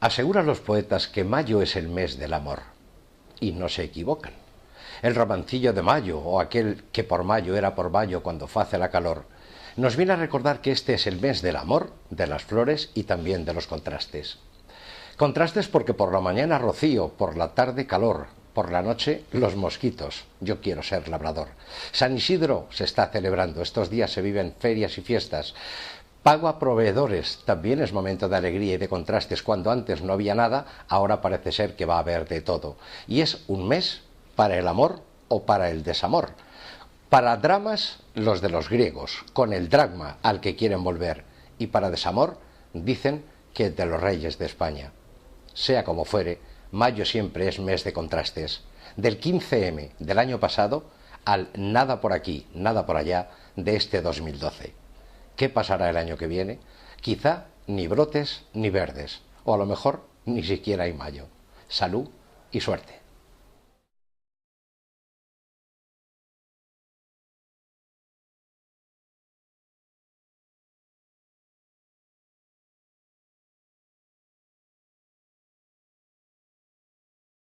Aseguran los poetas que mayo es el mes del amor, y no se equivocan. El romancillo de Mayo, o aquel que por mayo era por mayo cuando face la calor, nos viene a recordar que este es el mes del amor, de las flores y también de los contrastes. Contrastes porque por la mañana rocío, por la tarde calor, por la noche los mosquitos. Yo quiero ser labrador. San Isidro se está celebrando, estos días se viven ferias y fiestas. Pago a proveedores, también es momento de alegría y de contrastes. Cuando antes no había nada, ahora parece ser que va a haber de todo. Y es un mes para el amor o para el desamor. Para dramas, los de los griegos, con el dragma al que quieren volver. Y para desamor, dicen que de los reyes de España. Sea como fuere, mayo siempre es mes de contrastes. Del 15M del año pasado al nada por aquí, nada por allá de este 2012. ¿Qué pasará el año que viene? Quizá ni brotes ni verdes, o a lo mejor ni siquiera hay mayo. Salud y suerte.